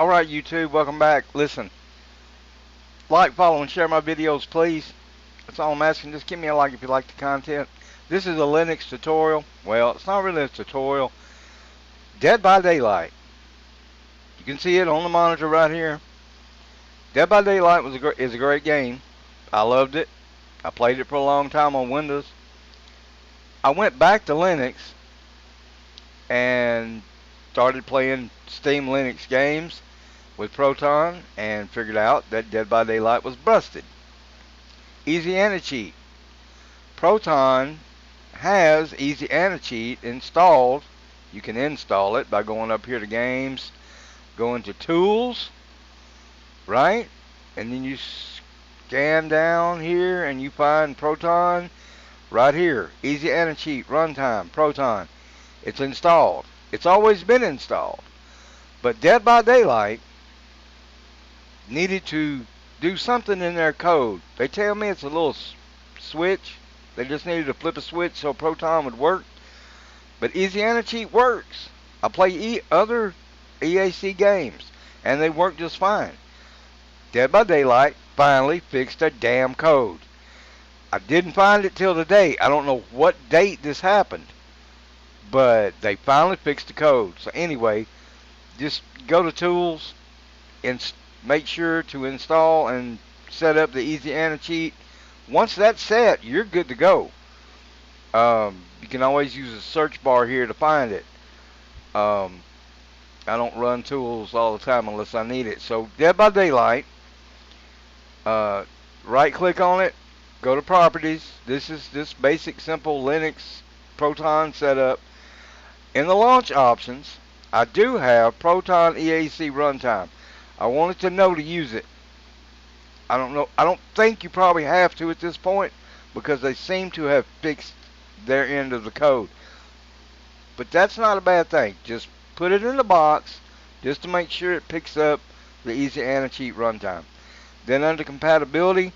Alright YouTube, welcome back. Listen, like, follow, and share my videos please. That's all I'm asking. Just give me a like if you like the content. This is a Linux tutorial. Well, it's not really a tutorial. Dead by Daylight. You can see it on the monitor right here. Dead by Daylight is a great game. I loved it. I played it for a long time on Windows. I went back to Linux and started playing Steam Linux games with Proton and figured out that Dead by Daylight was busted. Easy Anti-Cheat. Proton has Easy Anti-Cheat installed. You can install it by going up here to Games, going to Tools, right? And then you scan down here and you find Proton right here. Easy Anti-Cheat, Runtime, Proton. It's installed. It's always been installed. But Dead by Daylight needed to do something in their code. They tell me it's a little switch. They just needed to flip a switch so Proton would work. But Easy Anti-Cheat works. I play other EAC games, and they work just fine. Dead by Daylight finally fixed their damn code. I didn't find it till today. I don't know what date this happened, but they finally fixed the code. So anyway, just go to Tools and make sure to install and set up the Easy Anti-Cheat. Once that's set, you're good to go. You can always use the search bar here to find it. I don't run Tools all the time unless I need it. So Dead by Daylight, right click on it, go to Properties. This is this basic simple Linux Proton setup. In the launch options, I do have Proton EAC Runtime. I wanted to know to use it. I don't think you probably have to at this point because they seem to have fixed their end of the code. But that's not a bad thing. Just put it in the box just to make sure it picks up the Easy Anti-Cheat Runtime. Then under compatibility,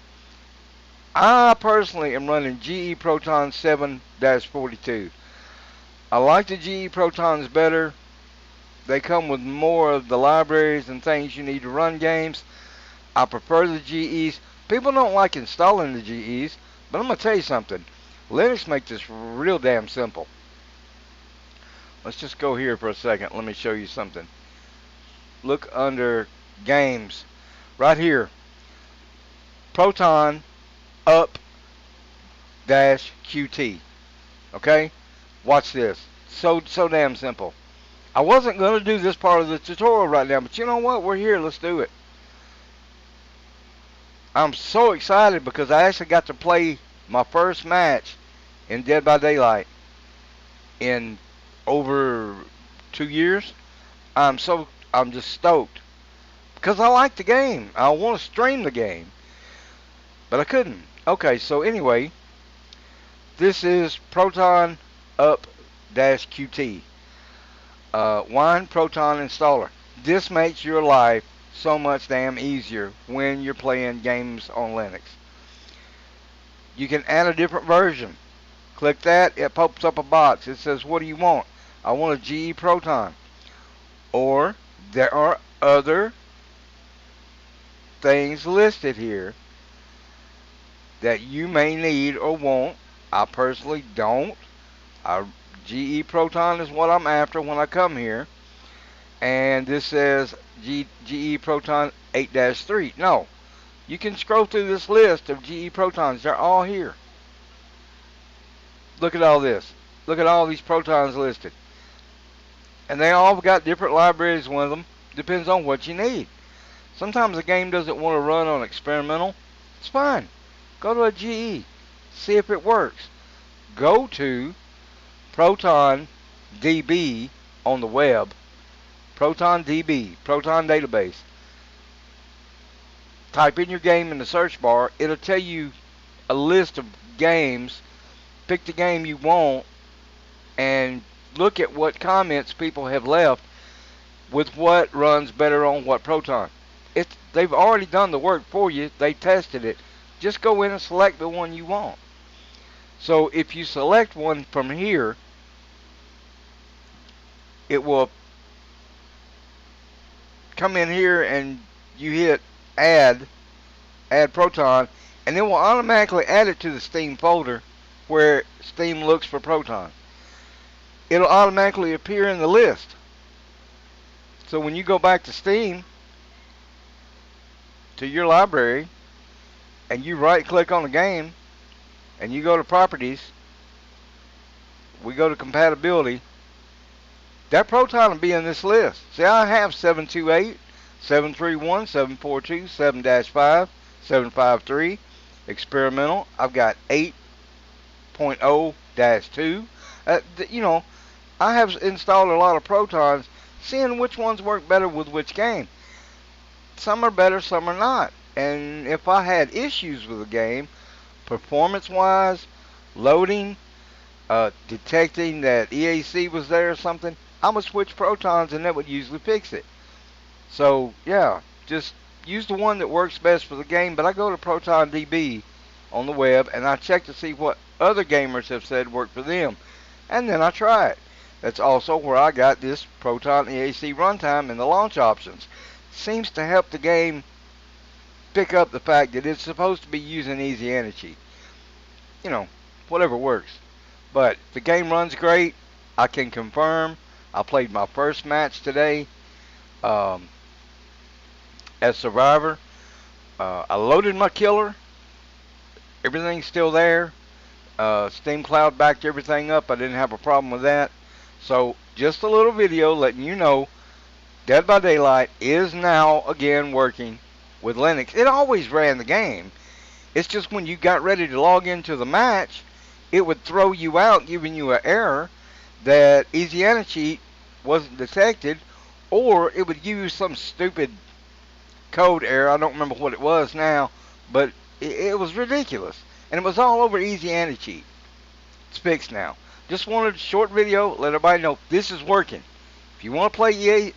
I personally am running GE Proton 7-42. I like the GE Protons better. They come with more of the libraries and things you need to run games. I prefer the GEs. People don't like installing the GEs, but I'm going to tell you something. Linux makes this real damn simple. Let's just go here for a second. Let me show you something. Look under Games. Right here. Proton up dash Qt. Okay? Watch this. So damn simple. I wasn't going to do this part of the tutorial right now, but you know what? We're here. Let's do it. I'm so excited because I actually got to play my first match in Dead by Daylight in over 2 years. I'm just stoked because I like the game. I want to stream the game, but I couldn't. Okay, so anyway, this is Proton up dash Qt. Wine Proton installer. This makes your life so much damn easier when you're playing games on Linux. You can add a different version. Click that, it pops up a box. It says, what do you want? I want a GE Proton. Or there are other things listed here that you may need or want. I personally don't. GE Proton is what I'm after when I come here. And this says GE Proton 8-3. No. You can scroll through this list of GE Protons. They're all here. Look at all this. Look at all these Protons listed. And they all got different libraries with them. Depends on what you need. Sometimes a game doesn't want to run on experimental. It's fine. Go to a GE. See if it works. Go to Proton DB on the web. Proton DB, Proton database. Type in your game in the search bar. It'll tell you a list of games. Pick the game you want and look at what comments people have left with what runs better on what Proton. They've already done the work for you. They tested it. Just go in and select the one you want. So if you select one from here, it will come in here and you hit add Proton, and it will automatically add it to the Steam folder where Steam looks for Proton. It'll automatically appear in the list. So when you go back to Steam, to your library, and you right click on the game, and you go to properties, we go to compatibility, that Proton will be in this list. See, I have 728, 731, 742, 7-5, 753, experimental. I've got 8.0-2. You know, I have installed a lot of Protons, seeing which ones work better with which game. Some are better, some are not. And if I had issues with the game, performance-wise, loading, detecting that EAC was there or something, I would switch Protons and that would usually fix it. So, yeah, just use the one that works best for the game. But I go to Proton-DB on the web and I check to see what other gamers have said work for them. And then I try it. That's also where I got this Proton EAC runtime in the launch options. Seems to help the game pick up the fact that it's supposed to be using easy energy. You know, whatever works. But the game runs great. I can confirm. I played my first match today as Survivor. I loaded my killer. Everything's still there. Steam Cloud backed everything up. I didn't have a problem with that. So just a little video letting you know Dead by Daylight is now again working with Linux. It always ran the game. It's just when you got ready to log into the match, it would throw you out, giving you an error that Easy Anti-Cheat wasn't detected, or it would give you some stupid code error. I don't remember what it was now, but it was ridiculous. And it was all over Easy Anti-Cheat. It's fixed now. Just wanted a short video, let everybody know this is working. If you want to play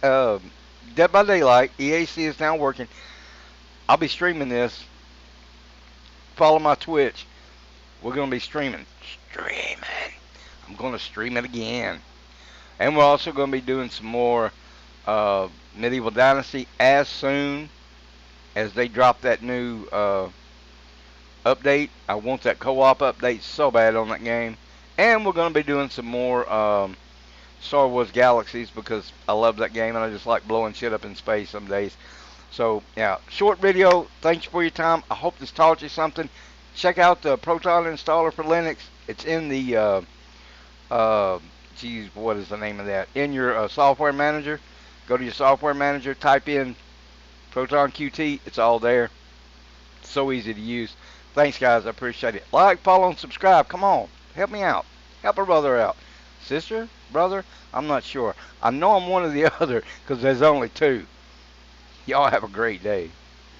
Dead by Daylight, EAC is now working. I'll be streaming this. Follow my Twitch. We're going to be streaming. I'm going to stream it again. And we're also going to be doing some more Medieval Dynasty as soon as they drop that new update. I want that co-op update so bad on that game. And we're going to be doing some more Star Wars Galaxies because I love that game and I just like blowing shit up in space some days. So, yeah, short video. Thanks for your time. I hope this taught you something. Check out the Proton installer for Linux. It's in the, geez, what is the name of that? In your software manager. Go to your software manager, type in Proton-Qt. It's all there. It's so easy to use. Thanks, guys. I appreciate it. Like, follow, and subscribe. Come on. Help me out. Help a brother out. Sister? Brother? I'm not sure. I know I'm one or the other because there's only two. Y'all have a great day.